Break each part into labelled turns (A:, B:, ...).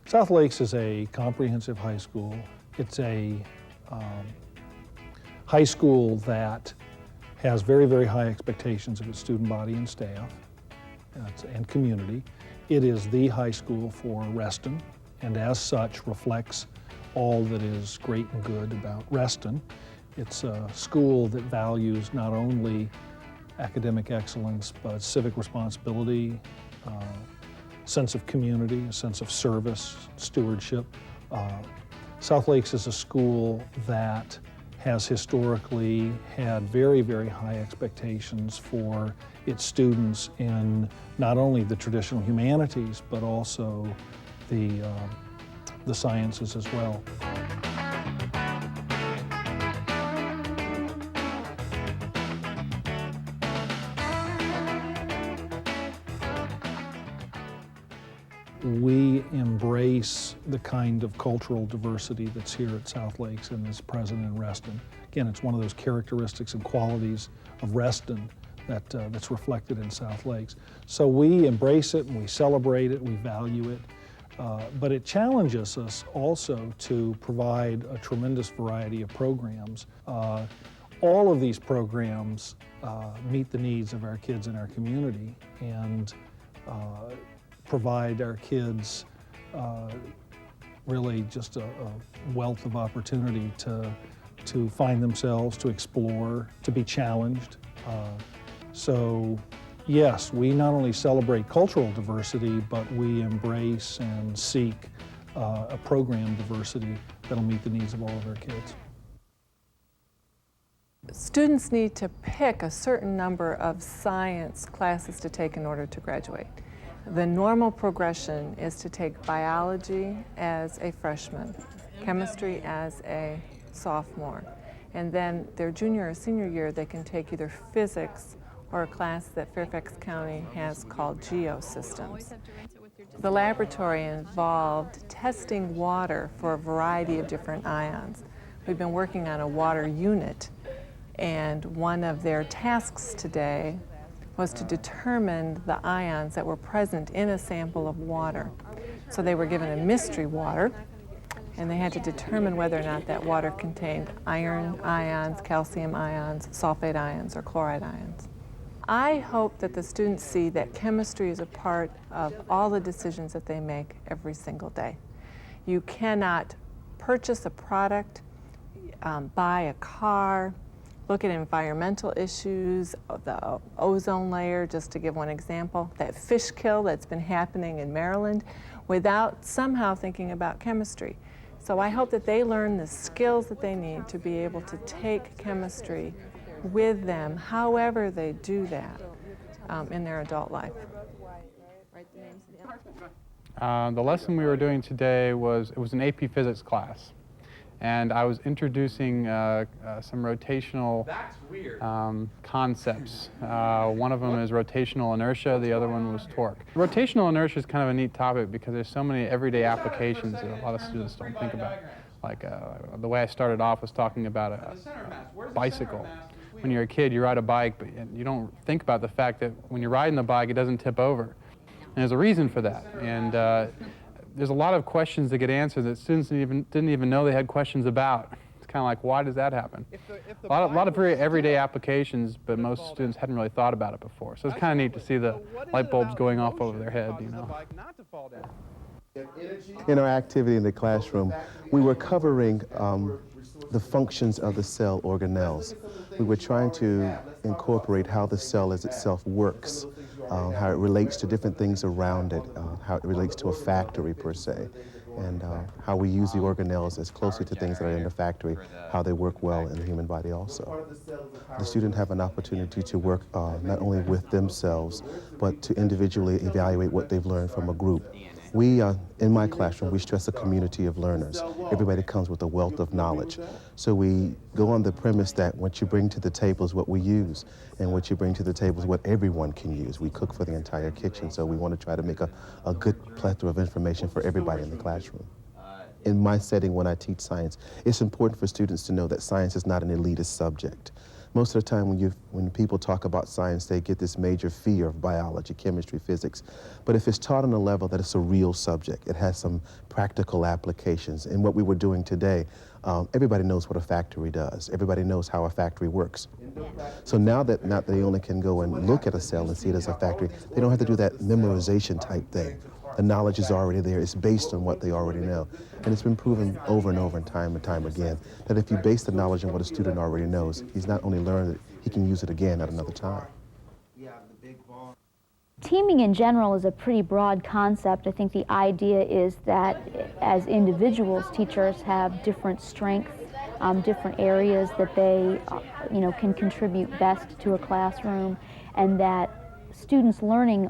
A: South Lakes is a comprehensive high school. It's a high school that has very, very high expectations of its student body and staff and community. It is the high school for Reston, and as such reflects all that is great and good about Reston. It's a school that values not only academic excellence, but civic responsibility, sense of community, a sense of service, stewardship. South Lakes is a school that has historically had very, very high expectations for its students in not only the traditional humanities, but also the sciences as well. We embrace the kind of cultural diversity that's here at South Lakes and is present in Reston. Again, it's one of those characteristics and qualities of Reston that's reflected in South Lakes. So we embrace it and we celebrate it, we value it, but it challenges us also to provide a tremendous variety of programs. All of these programs meet the needs of our kids in our community and provide our kids really just a wealth of opportunity to find themselves, to explore, to be challenged. So yes, we not only celebrate cultural diversity, but we embrace and seek a program diversity that'll meet the needs of all of our kids.
B: Students need to pick a certain number of science classes to take in order to graduate. The normal progression is to take biology as a freshman, chemistry as a sophomore, and then their junior or senior year they can take either physics or a class that Fairfax County has called Geosystems. The laboratory involved testing water for a variety of different ions. We've been working on a water unit, and one of their tasks today was to determine the ions that were present in a sample of water. So they were given a mystery water, and they had to determine whether or not that water contained iron ions, calcium ions, sulfate ions, or chloride ions. I hope that the students see that chemistry is a part of all the decisions that they make every single day. You cannot purchase a product, buy a car, look at environmental issues, the ozone layer, just to give one example, that fish kill that's been happening in Maryland, without somehow thinking about chemistry. So I hope that they learn the skills that they need to be able to take chemistry with them, however they do that in their adult life.
C: The lesson we were doing today it was an AP Physics class. And I was introducing some rotational concepts. One of them is rotational inertia, the other one was torque. Rotational inertia is kind of a neat topic because there's so many everyday applications that a lot of students don't think about. Like the way I started off was talking about a bicycle. When you're a kid, you ride a bike, but you don't think about the fact that when you're riding the bike, it doesn't tip over. And there's a reason for that. And there's a lot of questions that get answered that students didn't even know they had questions about. It's kind of like, why does that happen? A lot of very everyday applications, but most students hadn't really thought about it before. So it's kind of neat to see the light bulbs going off over their head, you know.
D: In our activity in the classroom, we were covering the functions of the cell organelles. We were trying to incorporate how the cell as itself works, how it relates to different things around it, how it relates to a factory per se, and how we use the organelles as closely to things that are in the factory, how they work well in the human body also. The students have an opportunity to work not only with themselves, but to individually evaluate what they've learned from a group. We, in my classroom, we stress a community of learners. Everybody comes with a wealth of knowledge. So we go on the premise that what you bring to the table is what we use, and what you bring to the table is what everyone can use. We cook for the entire kitchen, so we want to try to make a good plethora of information for everybody in the classroom. In my setting, when I teach science, it's important for students to know that science is not an elitist subject. Most of the time when people talk about science, they get this major fear of biology, chemistry, physics. But if it's taught on a level that it's a real subject, it has some practical applications. And what we were doing today, everybody knows what a factory does. Everybody knows how a factory works. So now that they only can go and look at a cell and see it as a factory, they don't have to do that memorization type thing. The knowledge is already there. It's based on what they already know. And it's been proven over and over and time again that if you base the knowledge on what a student already knows, he's not only learned it, he can use it again at another time.
E: Teaming in general is a pretty broad concept. I think the idea is that as individuals, teachers have different strengths, different areas that they can contribute best to a classroom, and that students' learning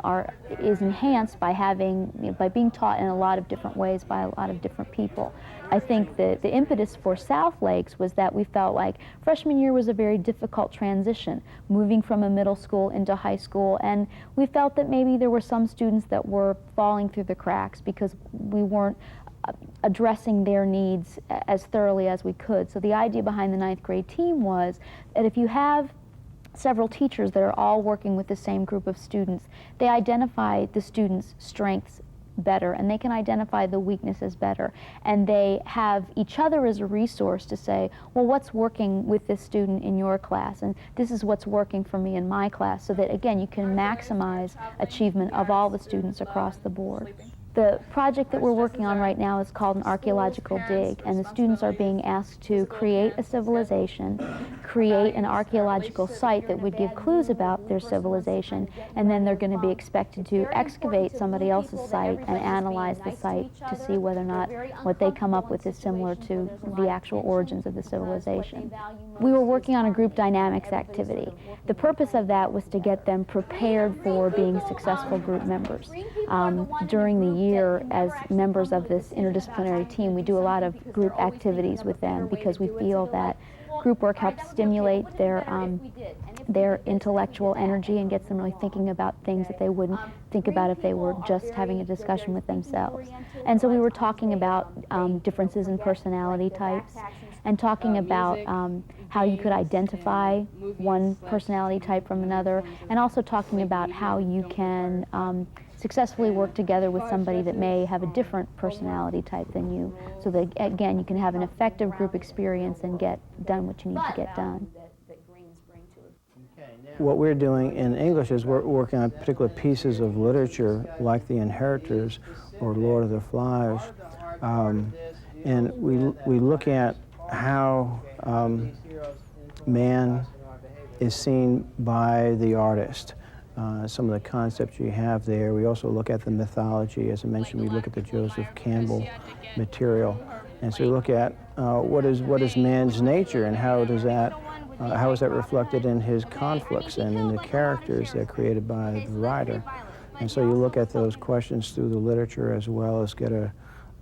E: is enhanced by by being taught in a lot of different ways by a lot of different people. I think that the impetus for South Lakes was that we felt like freshman year was a very difficult transition, moving from a middle school into high school, and we felt that maybe there were some students that were falling through the cracks because we weren't addressing their needs as thoroughly as we could. So the idea behind the 9th grade team was that if you have several teachers that are all working with the same group of students, they identify the students' strengths better, and they can identify the weaknesses better, and they have each other as a resource to say, well, what's working with this student in your class, and this is what's working for me in my class, so that again you can maximize achievement of all the students across the board. The project that we're working on right now is called an archaeological dig, and the students are being asked to create a civilization, create an archaeological site that would give clues about their civilization, and then they're going to be expected to excavate somebody else's site and analyze the site to see whether or not what they come up with is similar to the actual origins of the civilization. We were working on a group dynamics activity. The purpose of that was to get them prepared for being successful group members. During the year, as members of this interdisciplinary team, we do a lot of group activities with them because we feel that group work helps stimulate their intellectual energy and gets them really thinking about things that they wouldn't think about if they were just having a discussion with themselves. And so we were talking about differences in personality types, and talking about how you could identify one personality type from another, and also talking about how you can successfully work together with somebody that may have a different personality type than you, so that again you can have an effective group experience and get done what you need to get done.
F: What we're doing in English is we're working on particular pieces of literature like The Inheritors or Lord of the Flies, and we look at how man is seen by the artist. Some of the concepts you have there. We also look at the mythology. As I mentioned, we look at the Joseph Campbell material. And so we look at what is man's nature, and how is that reflected in his conflicts and in the characters that are created by the writer. And so you look at those questions through the literature, as well as get a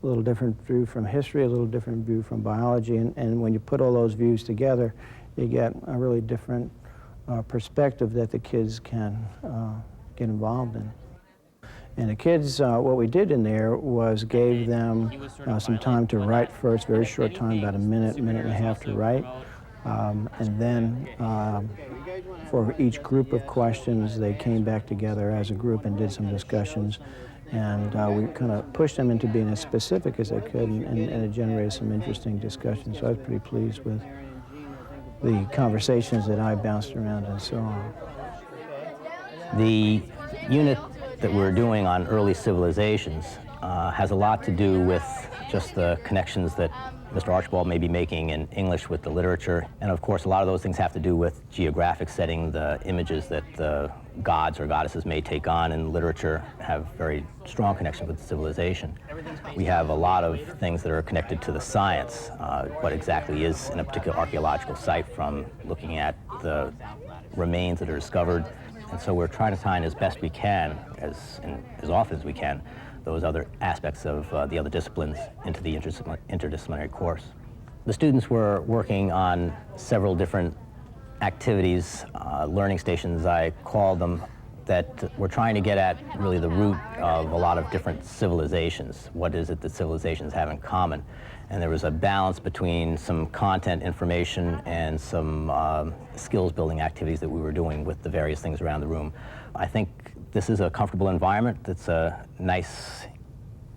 F: little different view from history, a little different view from biology. And when you put all those views together, you get a really different perspective that the kids can get involved in. And the kids, what we did in there was gave them some time to write first, very short time, about a minute and a half to write. And then for each group of questions, they came back together as a group and did some discussions. And we kind of pushed them into being as specific as they could, and it generated some interesting discussions. So I was pretty pleased with the conversations that I bounced around and so on.
G: The unit that we're doing on early civilizations has a lot to do with just the connections that Mr. Archibald may be making in English with the literature. And of course, a lot of those things have to do with geographic setting. The images that the gods or goddesses may take on in literature have very strong connection with civilization. We have a lot of things that are connected to the science, what exactly is in a particular archaeological site, from looking at the remains that are discovered. And so we're trying to tie in as best we can, as often as we can, those other aspects of the other disciplines into the interdisciplinary course. The students were working on several different activities, learning stations I called them. that we're trying to get at really the root of a lot of different civilizations. What is it that civilizations have in common? And there was a balance between some content information and some skills building activities that we were doing with the various things around the room. I think this is a comfortable environment. It's a nice,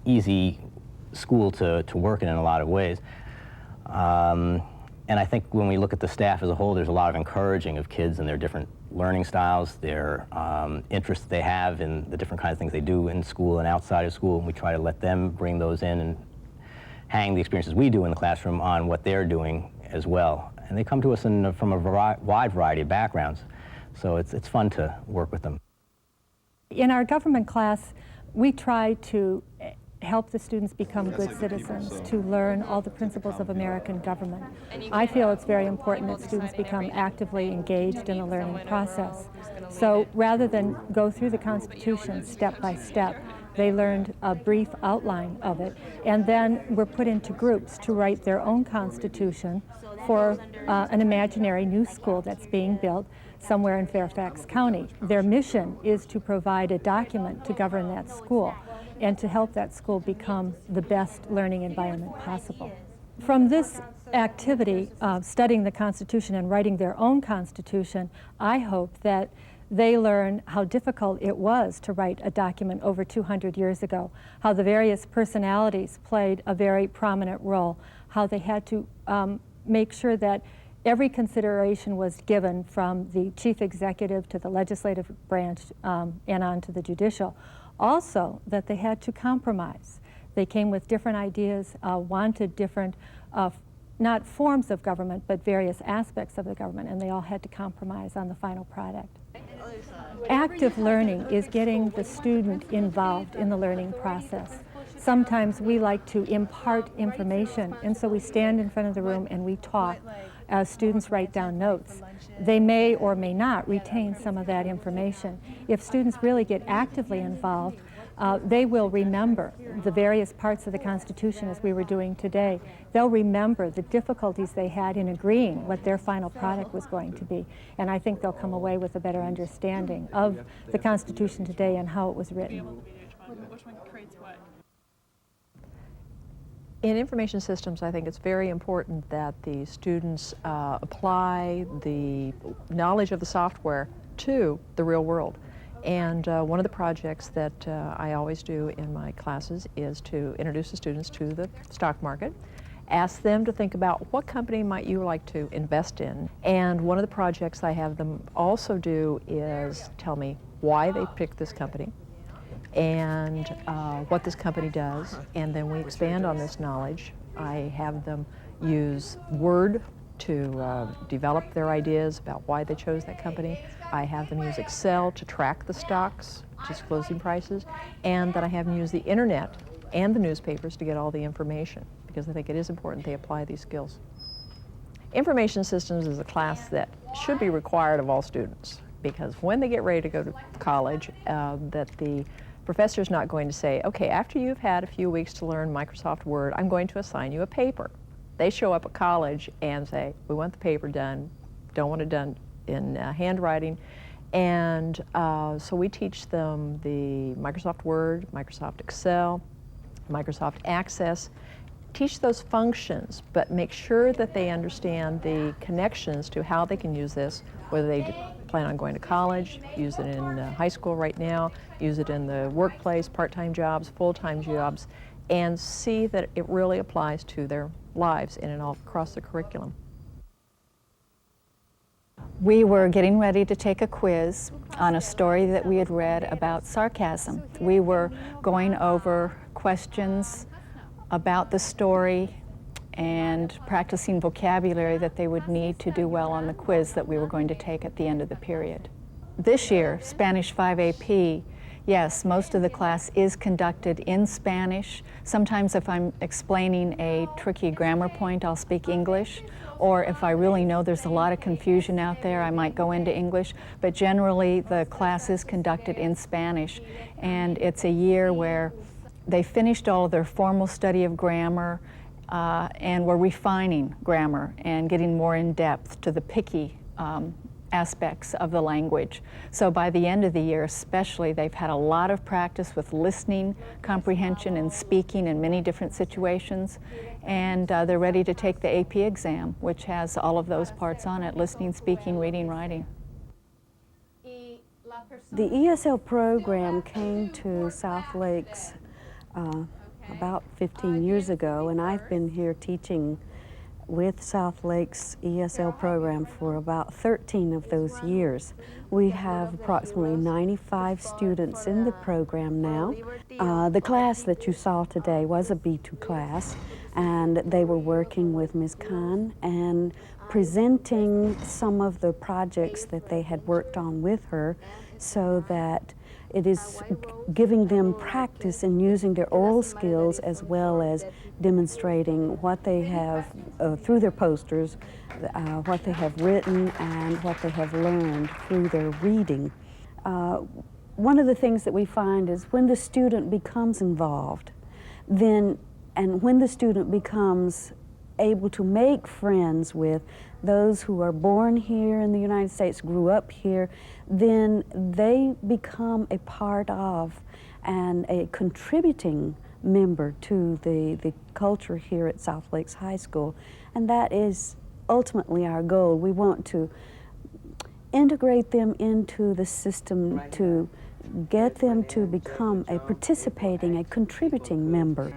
G: easy school to work in a lot of ways. And I think when we look at the staff as a whole, there's a lot of encouraging of kids and their different learning styles, their interests they have in the different kinds of things they do in school and outside of school, and we try to let them bring those in and hang the experiences we do in the classroom on what they're doing as well. And they come to us from a wide variety of backgrounds, so it's fun to work with them.
H: In our government class, we try to help the students become good citizens, to learn all the principles of American government. I feel it's very important that students become actively engaged in the learning process. So rather than go through the Constitution step by step, they learned a brief outline of it, and then were put into groups to write their own Constitution for an imaginary new school that's being built somewhere in Fairfax County. Their mission is to provide a document to govern that school and to help that school become the best learning environment possible. From this activity of studying the Constitution and writing their own Constitution, I hope that they learn how difficult it was to write a document over 200 years ago, how the various personalities played a very prominent role, how they had to make sure that every consideration was given from the chief executive to the legislative branch and on to the judicial. Also, that they had to compromise. They came with different ideas, wanted different, not forms of government, but various aspects of the government, and they all had to compromise on the final product. Active learning is getting the student involved in the learning process. Sometimes we like to impart information, and so we stand in front of the room and we talk. Students write down notes. They may or may not retain some of that information. If students really get actively involved, they will remember the various parts of the Constitution as we were doing today. They'll remember the difficulties they had in agreeing what their final product was going to be. And I think they'll come away with a better understanding of the Constitution today and how it was written.
I: Which one creates what?
J: In information systems, I think it's very important that the students apply the knowledge of the software to the real world. And one of the projects that I always do in my classes is to introduce the students to the stock market, ask them to think about what company might you like to invest in. And one of the projects I have them also do is tell me why they picked this company, and what this company does, and then we expand on this knowledge. I have them use Word to develop their ideas about why they chose that company. I have them use Excel to track the stocks, just closing prices, and then I have them use the internet and the newspapers to get all the information, because I think it is important they apply these skills. Information systems is a class that should be required of all students, because when they get ready to go to college, that the professor's not going to say, okay, after you've had a few weeks to learn Microsoft Word, I'm going to assign you a paper. They show up at college and say, we want the paper done, don't want it done in handwriting. And so we teach them the Microsoft Word, Microsoft Excel, Microsoft Access, teach those functions, but make sure that they understand the connections to how they can use this, whether they plan on going to college, use it in high school right now, use it in the workplace, part-time jobs, full-time jobs, and see that it really applies to their lives in and all across the curriculum.
K: We were getting ready to take a quiz on a story that we had read about sarcasm. We were going over questions about the story and practicing vocabulary that they would need to do well on the quiz that we were going to take at the end of the period. This year, Spanish 5 AP, yes, most of the class is conducted in Spanish. Sometimes if I'm explaining a tricky grammar point, I'll speak English, or if I really know there's a lot of confusion out there, I might go into English, but generally the class is conducted in Spanish, and it's a year where they finished all of their formal study of grammar, and we're refining grammar and getting more in depth to the picky aspects of the language. So by the end of the year especially, they've had a lot of practice with listening, comprehension, and speaking in many different situations. And they're ready to take the AP exam, which has all of those parts on it: listening, speaking, reading, writing.
L: The ESL program came to South Lakes about 15 years ago, and I've been here teaching with South Lakes ESL program for about 13 of those years. We have approximately 95 students in the program now. The class that you saw today was a B2 class, and they were working with Ms. Khan and presenting some of the projects that they had worked on with her, so that it is giving them practice in using their oral skills as well as demonstrating what they have through their posters, what they have written, and what they have learned through their reading. One of the things that we find is when the student becomes involved, and when the student becomes able to make friends with those who are born here in the United States, grew up here, then they become a part of and a contributing member to the culture here at South Lakes High School. And that is ultimately our goal. We want to integrate them into the system, to get them to become a participating, a contributing member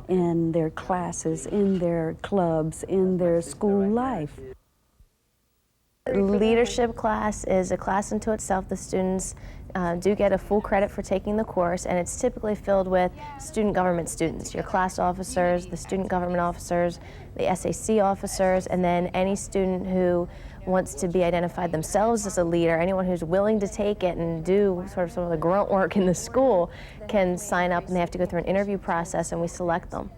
L: in their classes, in their clubs, in their school life.
M: Leadership class is a class unto itself. The students do get a full credit for taking the course, and it's typically filled with student government students, your class officers, the student government officers, the SAC officers, and then any student who wants to be identified themselves as a leader. Anyone who's willing to take it and do sort of some of the grunt work in the school can sign up, and they have to go through an interview process, and we select them.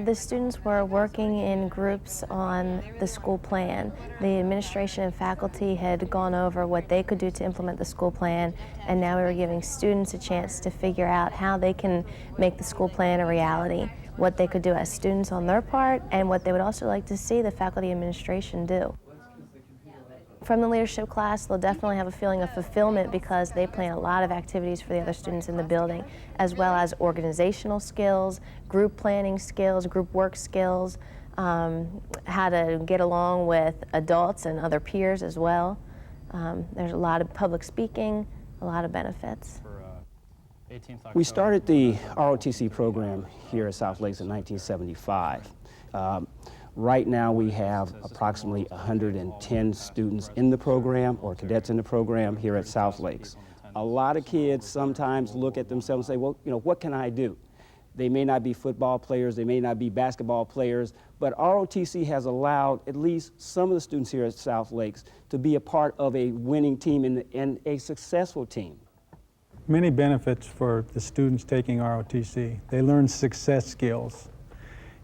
M: The students were working in groups on the school plan. The administration and faculty had gone over what they could do to implement the school plan, and now we were giving students a chance to figure out how they can make the school plan a reality, what they could do as students on their part, and what they would also like to see the faculty administration do. From the leadership class, they'll definitely have a feeling of fulfillment because they plan a lot of activities for the other students in the building, as well as organizational skills, group planning skills, group work skills, how to get along with adults and other peers as well. There's a lot of public speaking, a lot of benefits.
N: We started the ROTC program here at South Lakes in 1975. Right now we have approximately 110 students in the program, or cadets in the program here at South Lakes. A lot of kids sometimes look at themselves and say, well, you know, what can I do? They may not be football players, they may not be basketball players, but ROTC has allowed at least some of the students here at South Lakes to be a part of a winning team and a successful team.
O: Many benefits for the students taking ROTC. They learn success skills.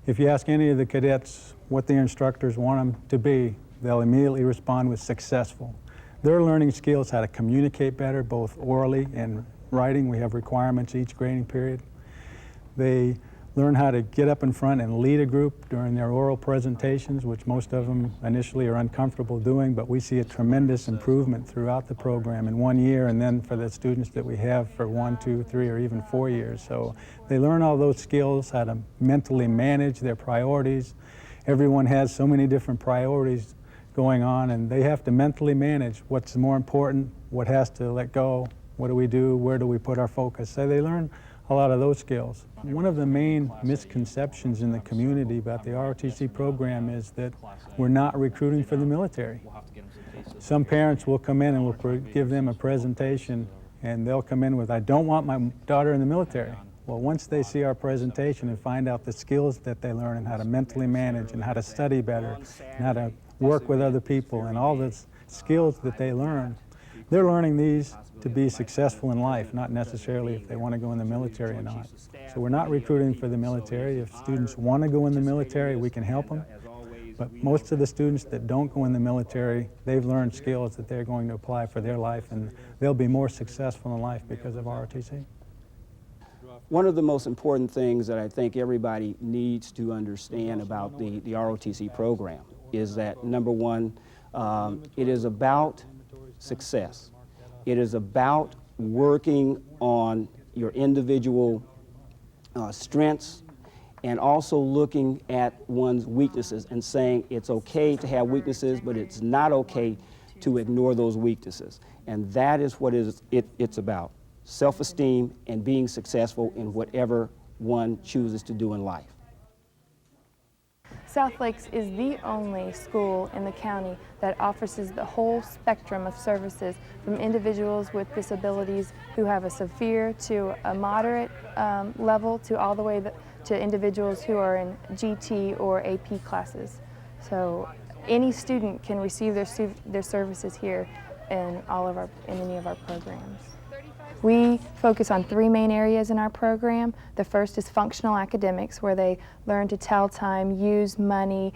O: If you ask any of the cadets what their instructors want them to be, they'll immediately respond with successful. They're learning skills how to communicate better, both orally and writing. We have requirements each grading period. They learn how to get up in front and lead a group during their oral presentations, which most of them initially are uncomfortable doing, but we see a tremendous improvement throughout the program in 1 year, and then for the students that we have for 1, 2, 3, or even 4 years. So they learn all those skills, how to mentally manage their priorities. Everyone has so many different priorities going on, and they have to mentally manage what's more important, what has to let go, what do we do, where do we put our focus. So they learn a lot of those skills. One of the main misconceptions in the community about the ROTC program is that we're not recruiting for the military. Some parents will come in and we'll give them a presentation, and they'll come in with, I don't want my daughter in the military. Well, once they see our presentation and find out the skills that they learn and how to mentally manage and how to study better and how to work with other people and all the skills that they learn, they're learning these to be successful in life, not necessarily if they want to go in the military or not. So we're not recruiting for the military. If students want to go in the military, we can help them. But most of the students that don't go in the military, they've learned skills that they're going to apply for their life, and they'll be more successful in life because of ROTC.
N: One of the most important things that I think everybody needs to understand about the ROTC program is that, number one, It is about success. It is about working on your individual strengths and also looking at one's weaknesses and saying it's okay to have weaknesses, but it's not okay to ignore those weaknesses. And that is what it's about, self-esteem and being successful in whatever one chooses to do in life.
P: South Lakes is the only school in the county that offers the whole spectrum of services, from individuals with disabilities who have a severe to a moderate level to all the way to individuals who are in GT or AP classes. So any student can receive their services here in any of our programs. We focus on 3 main areas in our program. The first is functional academics, where they learn to tell time, use money,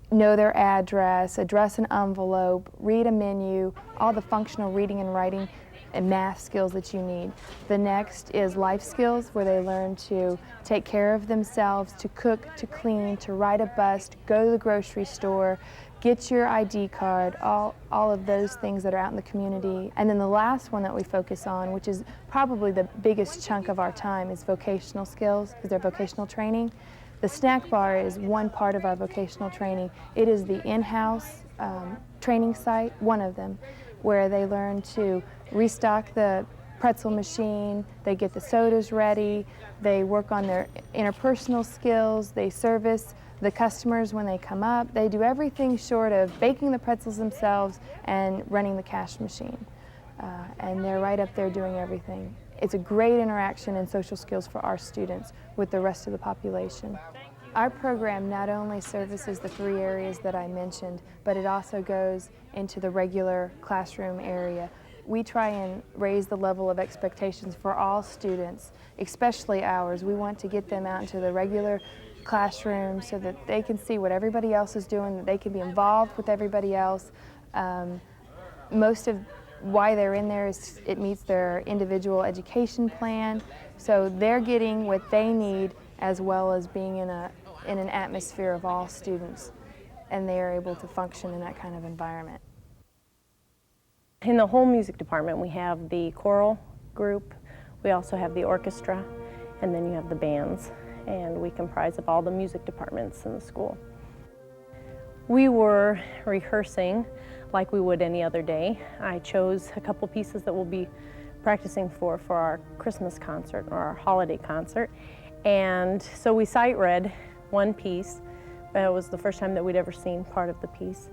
P: know their address, address an envelope, read a menu, all the functional reading and writing and math skills that you need. The next is life skills, where they learn to take care of themselves, to cook, to clean, to ride a bus, to go to the grocery store, get your ID card, all of those things that are out in the community. And then the last one that we focus on, which is probably the biggest chunk of our time, is vocational skills, because they're vocational training. The snack bar is one part of our vocational training. It is the in-house training site, one of them, where they learn to restock the pretzel machine, they get the sodas ready, they work on their interpersonal skills, they service the customers when they come up. They do everything short of baking the pretzels themselves and running the cash machine. And they're right up there doing everything. It's a great interaction and social skills for our students with the rest of the population. Our program not only services the 3 areas that I mentioned, but it also goes into the regular classroom area. We try and raise the level of expectations for all students, especially ours. We want to get them out into the regular classroom so that they can see what everybody else is doing, that they can be involved with everybody else. Most of why they're in there is it meets their individual education plan, so they're getting what they need as well as being in an atmosphere of all students, and they are able to function in that kind of environment.
Q: In the whole music department, we have the choral group, we also have the orchestra, and then you have the bands, and we comprise of all the music departments in the school. We were rehearsing like we would any other day. I chose a couple pieces that we'll be practicing for our Christmas concert or our holiday concert, and so we sight read one piece. It was the first time that we'd ever seen part of the piece,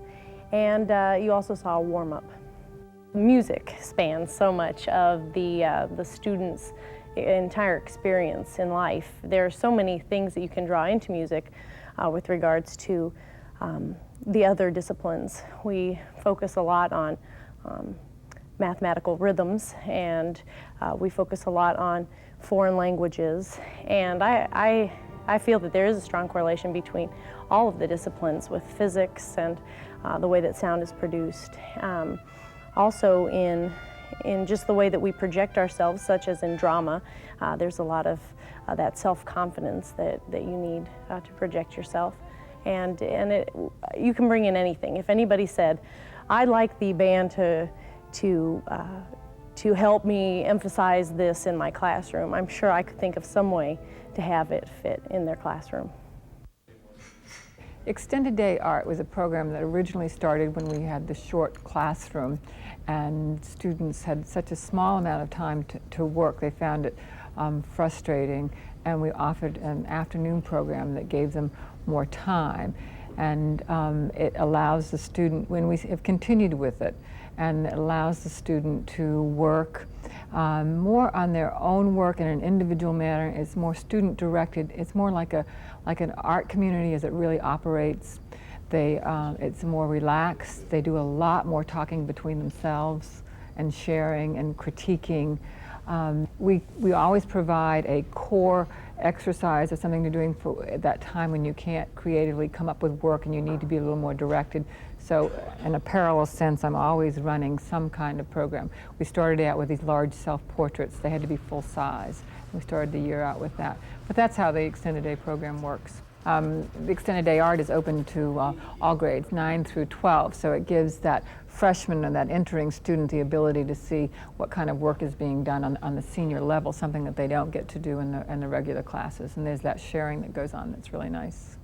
Q: and you also saw a warm-up. Music spans so much of the students' entire experience in life. There are so many things that you can draw into music with regards to the other disciplines. We focus a lot on mathematical rhythms, and we focus a lot on foreign languages, and I feel that there is a strong correlation between all of the disciplines with physics and the way that sound is produced. Also in just the way that we project ourselves, such as in drama, there's a lot of that self-confidence that you need to project yourself. And you can bring in anything. If anybody said, I'd like the band to help me emphasize this in my classroom, I'm sure I could think of some way to have it fit in their classroom.
R: Extended Day Art was a program that originally started when we had the short classroom, and students had such a small amount of time to work. They found it frustrating, and we offered an afternoon program that gave them more time. And it allows the student, when we have continued with it, and it allows the student to work more on their own work in an individual manner. It's more student directed. It's more like an art community as it really operates. It's more relaxed. They do a lot more talking between themselves and sharing and critiquing. We always provide a core exercise or something you're doing for at that time when you can't creatively come up with work and you need to be a little more directed. So in a parallel sense, I'm always running some kind of program. We started out with these large self-portraits. They had to be full size. We started the year out with that. But that's how the Extended Day program works. The extended day art is open to all grades, 9 through 12, so it gives that freshman and that entering student the ability to see what kind of work is being done on the senior level, something that they don't get to do in the regular classes. And there's that sharing that goes on that's really nice.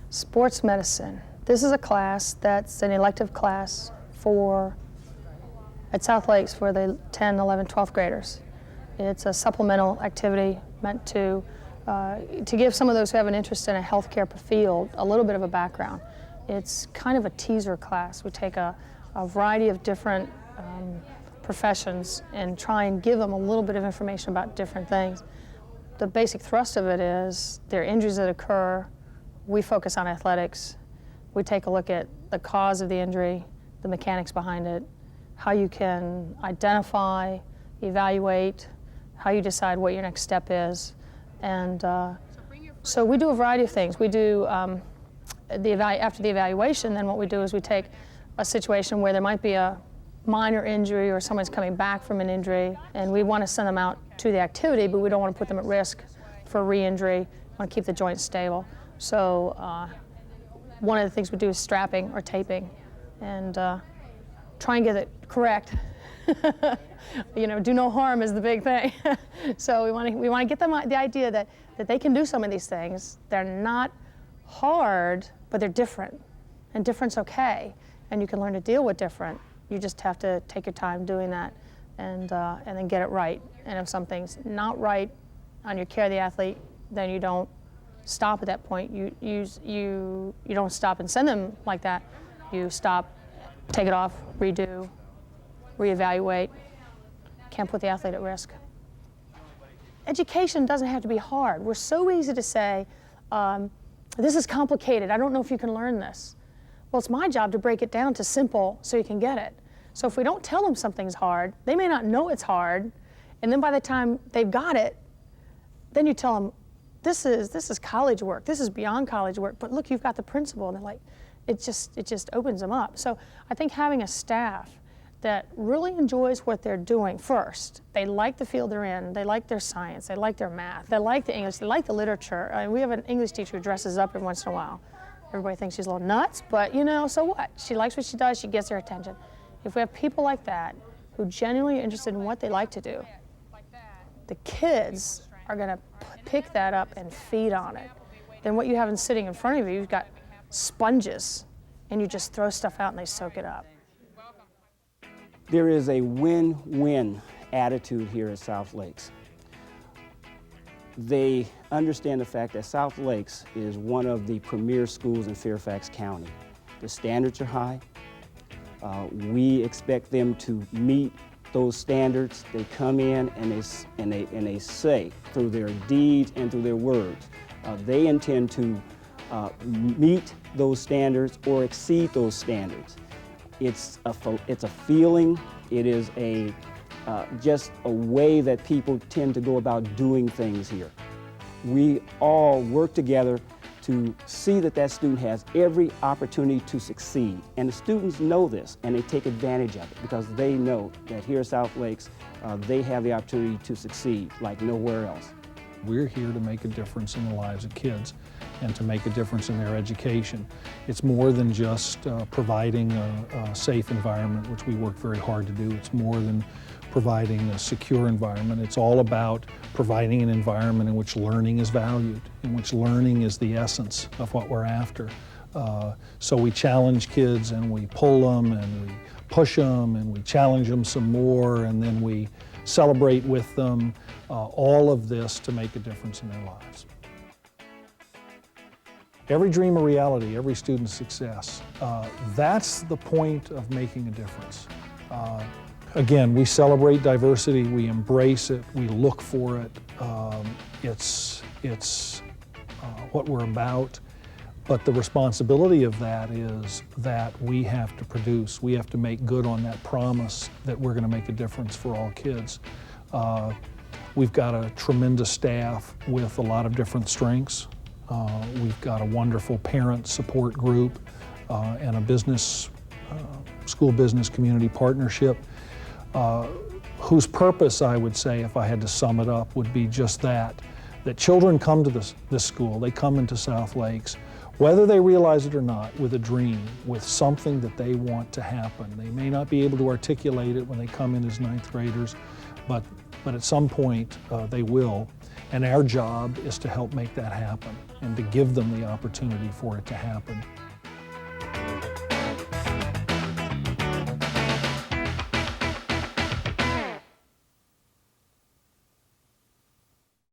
P: Sports medicine. This is a class that's an elective class at South Lakes for the 10, 11, 12th graders. It's a supplemental activity meant to give some of those who have an interest in a healthcare field a little bit of a background. It's kind of a teaser class. We take a variety of different professions and try and give them a little bit of information about different things. The basic thrust of it is there are injuries that occur. We focus on athletics. We take a look at the cause of the injury, the mechanics behind it, how you can identify, evaluate, how you decide what your next step is. And so we do a variety of things. We do, after the evaluation, then what we do is we take a situation where there might be a minor injury or someone's coming back from an injury, and we want to send them out to the activity, but we don't want to put them at risk for re-injury. We want to keep the joints stable. So one of the things we do is strapping or taping, and try and get it correct. You know, do no harm is the big thing. So we want to get them the idea that they can do some of these things. They're not hard, but they're different, and different's okay, and you can learn to deal with different. You just have to take your time doing that, and then get it right. And if something's not right on your care of the athlete, then you don't stop at that point. You don't stop and send them like that. You stop, take it off, redo, reevaluate. Can't put the athlete at risk. Education doesn't have to be hard. We're so easy to say, this is complicated. I don't know if you can learn this. Well, it's my job to break it down to simple so you can get it. So if we don't tell them something's hard, they may not know it's hard, and then by the time they've got it, then you tell them, this is college work. This is beyond college work. But look, you've got the principle, and they're like, it just opens them up. So I think having a staff that really enjoys what they're doing first. They like the field they're in. They like their science. They like their math. They like the English. They like the literature. We have an English teacher who dresses up every once in a while. Everybody thinks she's a little nuts, but you know, so what? She likes what she does. She gets their attention. If we have people like that who genuinely are interested in what they like to do, the kids are going to pick that up and feed on it. Then what you have sitting in front of you, you've got sponges, and you just throw stuff out and they soak it up.
N: There is a win-win attitude here at South Lakes. They understand the fact that South Lakes is one of the premier schools in Fairfax County. The standards are high. We expect them to meet those standards. They come in and they say through their deeds and through their words, they intend to meet those standards or exceed those standards. It's a feeling. It is just a way that people tend to go about doing things here. We all work together to see that student has every opportunity to succeed. And the students know this, and they take advantage of it because they know that here at South Lakes, they have the opportunity to succeed like nowhere else.
A: We're here to make a difference in the lives of kids and to make a difference in their education. It's more than just providing a safe environment, which we work very hard to do. It's more than providing a secure environment. It's all about providing an environment in which learning is valued, in which learning is the essence of what we're after. So we challenge kids, and we pull them, and we push them, and we challenge them some more, and then we celebrate with them, all of this to make a difference in their lives. Every dream a reality, every student's success. That's the point of making a difference. Again, we celebrate diversity, we embrace it, we look for it. It's what we're about. But the responsibility of that is that we have to produce, we have to make good on that promise that we're going to make a difference for all kids. We've got a tremendous staff with a lot of different strengths. We've got a wonderful parent support group and a business, school business community partnership whose purpose, I would say, if I had to sum it up, would be just that, that children come to this school, they come into South Lakes, whether they realize it or not, with a dream, with something that they want to happen. They may not be able to articulate it when they come in as 9th graders, but at some point they will. And our job is to help make that happen and to give them the opportunity for it to happen.